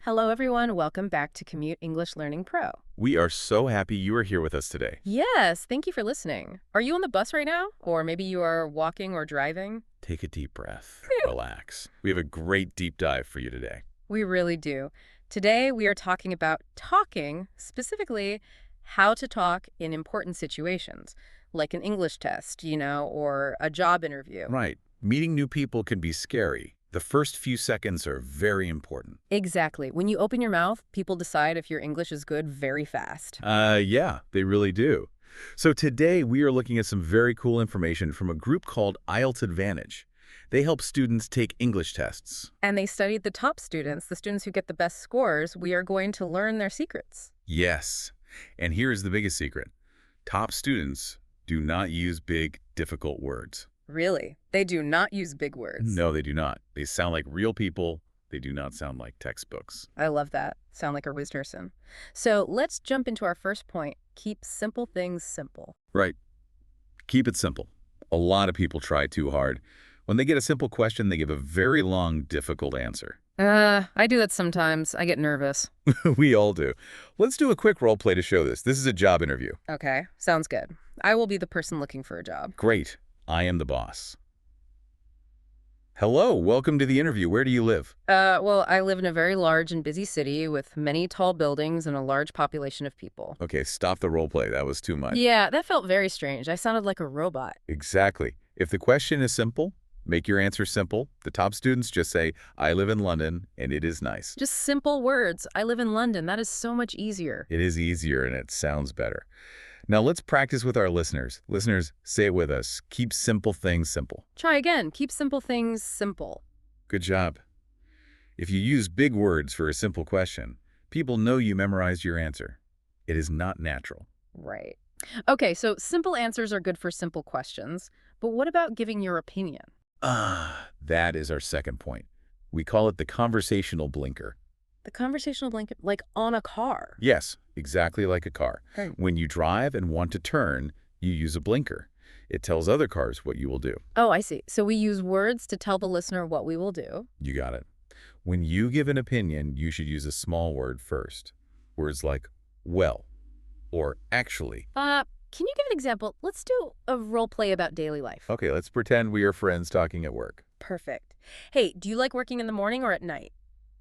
Hello, everyone. Welcome back to Commute English Learning Pro. We are so happy you are here with us today. Yes, thank you for listening. Are you on the bus right now? Or maybe you are walking or driving? Take a deep breath. Relax. We have a great deep dive for you today. We really do. Today, we are talking about talking, specifically how to talk in important situations, like an English test, or a job interview. Right. Meeting new people can be scary. The first few seconds are very important. Exactly. When you open your mouth, people decide if your English is good very fast. Yeah, they really do. So today we are looking at some very cool information from a group called IELTS Advantage. They help students take English tests. And they studied the top students, the students who get the best scores. We are going to learn their secrets. Yes. And here is the biggest secret. Top students do not use big, difficult words. Really? They do not use big words. No, they do not. They sound like real people. They do not sound like textbooks. I love that. Sound like a whiz person. So let's jump into our first point. Keep simple things simple. Right. Keep it simple. A lot of people try too hard. When they get a simple question, they give a very long, difficult answer. I do that sometimes. I get nervous. We all do. Let's do a quick role play to show this. This is a job interview. Okay, sounds good. I will be the person looking for a job. Great. I am the boss. Hello, welcome to the interview. Where do you live? Well, I live in a very large and busy city with many tall buildings and a large population of people. Okay, stop the role play. That was too much. Yeah, that felt very strange. I sounded like a robot. Exactly. If the question is simple, make your answer simple. The top students just say, I live in London, and it is nice. Just simple words. I live in London. That is so much easier. It is easier, and it sounds better. Now let's practice with our listeners. Listeners, say it with us. Keep simple things simple. Try again. Keep simple things simple. Good job. If you use big words for a simple question, people know you memorized your answer. It is not natural. Right. Okay, so simple answers are good for simple questions, but what about giving your opinion? That is our second point. We call it the conversational blinker. The conversational blanket, like on a car. Yes, exactly like a car. Right. When you drive and want to turn, you use a blinker. It tells other cars what you will do. Oh, I see. So we use words to tell the listener what we will do. You got it. When you give an opinion, you should use a small word first. Words like, well, or actually. Can you give an example? Let's do a role play about daily life. Okay, let's pretend we are friends talking at work. Perfect. Hey, do you like working in the morning or at night?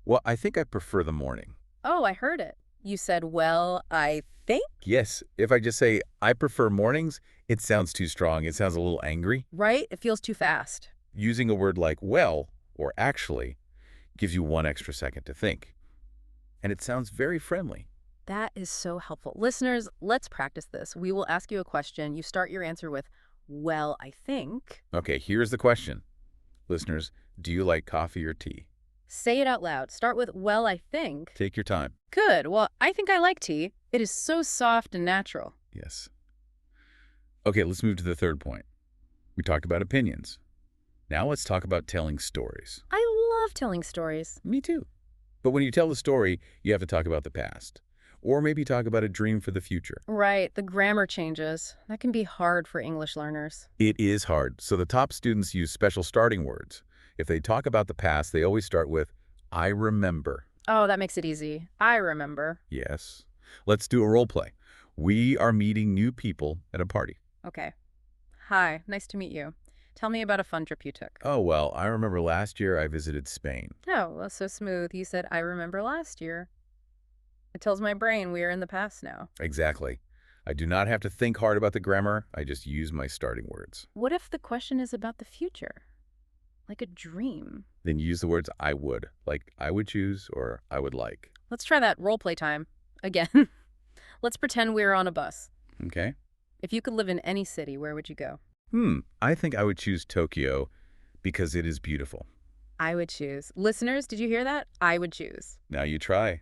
Well, I think I prefer the morning. Oh, I heard it. You said, well, I think? Yes, if I just say, I prefer mornings, it sounds too strong. It sounds a little angry. Right? It feels too fast. Using a word like well or actually gives you one extra second to think. And it sounds very friendly. That is so helpful. Listeners, let's practice this. We will ask you a question. You start your answer with, well, I think. Okay, here's the question. Listeners, do you like coffee or tea? Say it out loud. Start with, well, I think. Take your time. Good. Well, I think I like tea. It is so soft and natural. Yes. Okay, let's move to the third point. We talked about opinions. Now let's talk about telling stories. I love telling stories. Me too. But when you tell the story, you have to talk about the past. Or maybe talk about a dream for the future. Right. The grammar changes. That can be hard for English learners. It is hard, so the top students use special starting words. If they talk about the past, they always start with, I remember. Oh, that makes it easy. I remember. Yes. Let's do a role play. We are meeting new people at a party. Okay. Hi, nice to meet you. Tell me about a fun trip you took. Oh, well, I remember last year I visited Spain. Oh, well, so smooth. You said, I remember last year. It tells my brain we are in the past now. Exactly. I do not have to think hard about the grammar. I just use my starting words. What if the question is about the future? Like a dream? Then use the words I would, like I would choose or I would like. Let's try that role play time. Again. Let's pretend we're on a bus. Okay. If you could live in any city, where would you go? I think I would choose Tokyo because it is beautiful. I would choose. Listeners, did you hear that? I would choose. Now you try.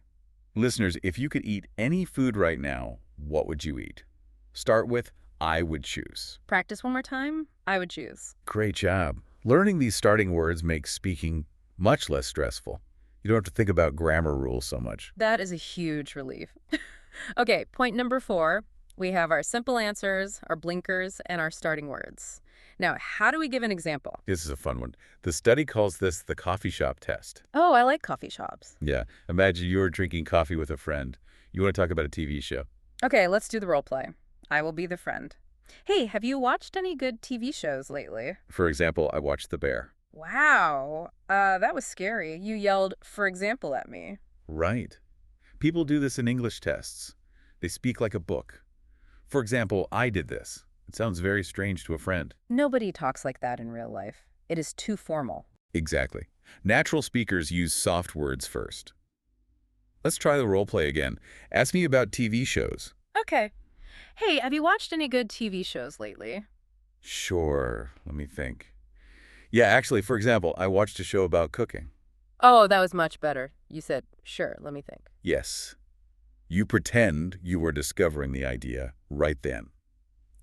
Listeners, if you could eat any food right now, what would you eat? Start with I would choose. Practice one more time. I would choose. Great job. Learning these starting words makes speaking much less stressful. You don't have to think about grammar rules so much. That is a huge relief. Okay, point number 4. We have our simple answers, our blinkers, and our starting words. Now, how do we give an example? This is a fun one. The study calls this the coffee shop test. Oh, I like coffee shops. Yeah, imagine you're drinking coffee with a friend. You want to talk about a TV show. Okay, let's do the role play. I will be the friend. Hey, have you watched any good TV shows lately? For example, I watched The Bear. Wow, that was scary. You yelled, for example, at me. Right. People do this in English tests. They speak like a book. For example, I did this. It sounds very strange to a friend. Nobody talks like that in real life. It is too formal. Exactly. Natural speakers use soft words first. Let's try the role play again. Ask me about TV shows. Okay. Hey, have you watched any good TV shows lately? Sure, let me think. Yeah, actually, for example, I watched a show about cooking. Oh, that was much better. You said, sure, let me think. Yes. You pretend you were discovering the idea right then.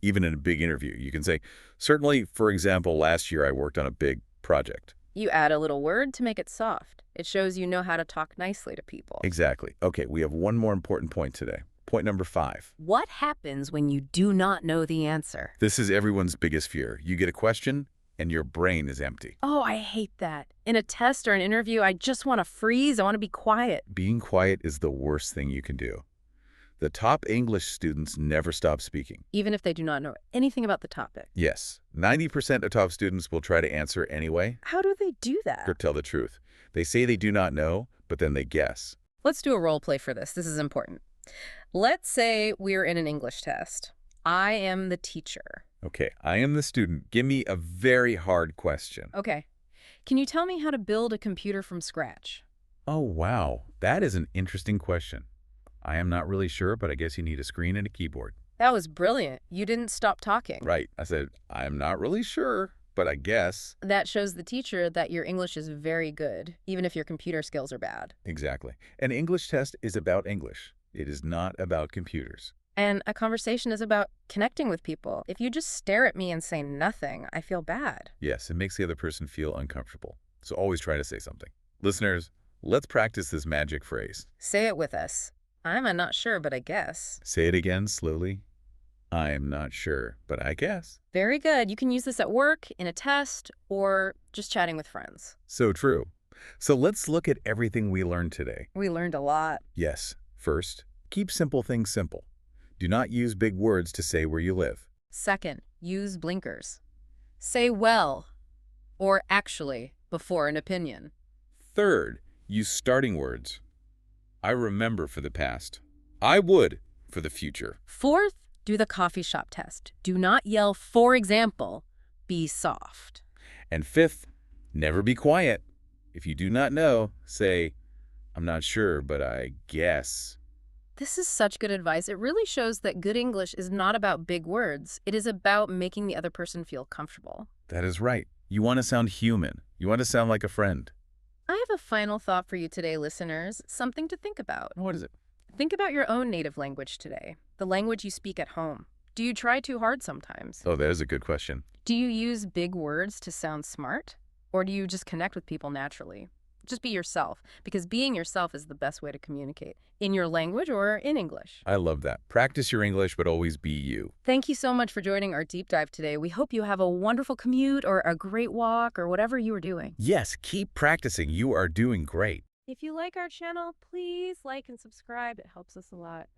Even in a big interview, you can say, certainly, for example, last year I worked on a big project. You add a little word to make it soft. It shows you know how to talk nicely to people. Exactly. Okay, we have one more important point today. Point number 5. What happens when you do not know the answer? This is everyone's biggest fear. You get a question, and your brain is empty. Oh, I hate that. In a test or an interview, I just want to freeze. I want to be quiet. Being quiet is the worst thing you can do. The top English students never stop speaking. Even if they do not know anything about the topic. Yes, 90% of top students will try to answer anyway How do they do or that? tell the truth. They say they do not know, but then they guess. Let's do a role play for this. This is important. Let's say we're in an English test. I am the teacher. Okay, I am the student. Give me a very hard question. Okay. Can you tell me how to build a computer from scratch? Oh, wow. That is an interesting question. I am not really sure, but I guess you need a screen and a keyboard. That was brilliant. You didn't stop talking. Right. I said, I am not really sure, but I guess. That shows the teacher that your English is very good, even if your computer skills are bad. Exactly. An English test is about English. It is not about computers. And a conversation is about connecting with people. If you just stare at me and say nothing, I feel bad. Yes, it makes the other person feel uncomfortable. So always try to say something. Listeners, let's practice this magic phrase. Say it with us. I'm a not sure, but I guess. Say it again slowly. I am not sure, but I guess. Very good. You can use this at work, in a test, or just chatting with friends. So true. So let's look at everything we learned today. We learned a lot. Yes. First, keep simple things simple. Do not use big words to say where you live. Second, use blinkers. Say well or actually before an opinion. Third, use starting words. I remember for the past. I would for the future. Fourth, do the coffee shop test. Do not yell, for example, be soft. And fifth, never be quiet. If you do not know, say, I'm not sure, but I guess. This is such good advice. It really shows that good English is not about big words. It is about making the other person feel comfortable. That is right. You want to sound human. You want to sound like a friend. I have a final thought for you today, listeners. Something to think about. What is it? Think about your own native language today, the language you speak at home. Do you try too hard sometimes? Oh, that is a good question. Do you use big words to sound smart? Or do you just connect with people naturally? Just be yourself, because being yourself is the best way to communicate, in your language or in English. I love that. Practice your English, but always be you. Thank you so much for joining our deep dive today. We hope you have a wonderful commute or a great walk or whatever you are doing. Yes, keep practicing. You are doing great. If you like our channel, please like and subscribe. It helps us a lot.